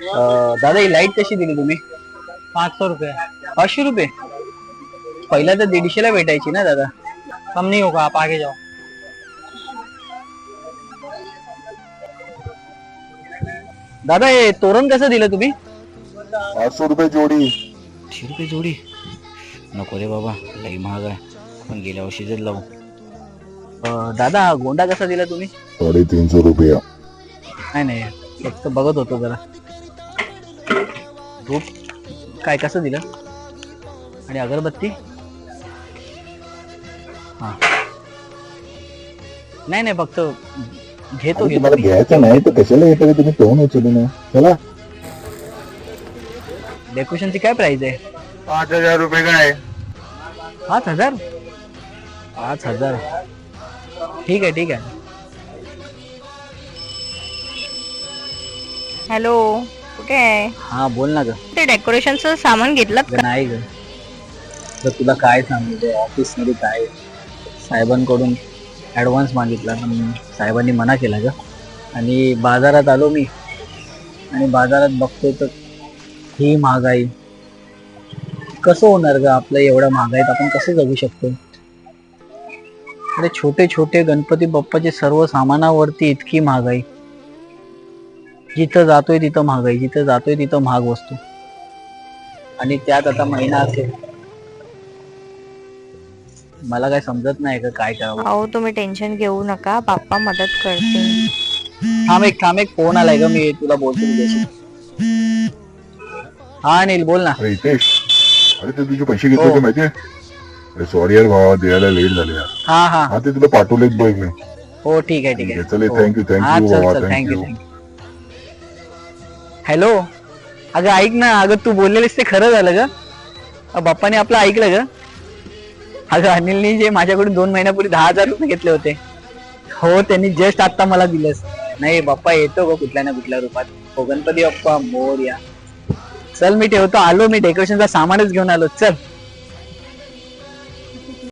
दादा ही लाईट कशी दिली तुम्ही? 500 रुपये। 500 रुपये? पहिला तर 150ला भेटायची ना दादा. कम नहीं होगा, आप आगे जाओ। दादा हे तोरण कसं दिलं तुम्ही? 500 रुपये जोडी। 100 रुपये जोडी? नको रे बाबा, लई महाग आहे. आपण गेल्या वर्षीच लावू. दादा हा गोंडा कसा दिला तुम्ही? 350 रुपये। नाही नाही, फक्त बघत होतो जरा. धूप काय कसं दिलं? आणि अगरबत्ती? हा नाही नाही, फक्त घेतो घेतो. तुम्हाला घ्यायचं नाही तर कशाला येतं तुम्ही तोंड उचलू ना. चला, डेकोरेशनची काय प्राइस आहे? 5000 रुपये का आहे? 5,000? 5,000 ठीक आहे ठीक आहे. हॅलो, कुठे आहे? हा बोल ना ग. ते डेकोरेशनचं सामान घेतलं का? नाही ग, तर तुला काय सांगू, ते ऑफिस मध्ये काय साहेबांकडून ऍडव्हान्स मागितला, पण साहेबांनी मना केला ग. आणि बाजारात आलो मी, आणि बाजारात बघतो तर ही महागाई. कसं होणार ग आपलं? एवढ्या महागाईत आपण कसं जगू शकतो? अरे छोटे छोटे गणपती बाप्पाचे सर्व सामानावरती इतकी महागाई. जिथं जातोय तिथं महागाई, जिथं जातोय तिथं महाग वस्तू. आणि त्यात आता महिना असेल, मला काय समजत नाही का काय करावं. अहो, तुम्ही टेन्शन घेऊ नका, बाप्पा मदत करतील. थांब एक फोन आलाय ग, मी तुला बोलतो तुझ्याशी. हा अनिल बोल ना. अरे हितेश, अरे ते तुझे पैसे घेतले हो. होते माहितीये? अरे सॉरी यार भावा, द्यायला लेट झाले यार. हा हा हा ते तुला पाठवलेत बघ मी. हो ठीक आहे ठीक आहे. चल, हो. थँक्यू हा, थँक्यू चल, बाबा, चल, थँक्यू. हॅलो, अगं ऐक ना, अगं तू बोललेलीस ते खरं झालं ग. बाप्पाने आपलं ऐकलं ग. अगं अनिलनी जे माझ्याकडून 2 महिन्यापूर्वी 10,000 रुपये घेतले होते, हो त्यांनी जस्ट आता मला दिलंस. नाही बाप्पा येतो ग कुठल्या ना कुठल्या रूपात. हो गणपती बाप्पा मोरया. चल मी ठेवतो, आलो मी, डेकोरेशनचा सामानच घेऊन आलो. चल.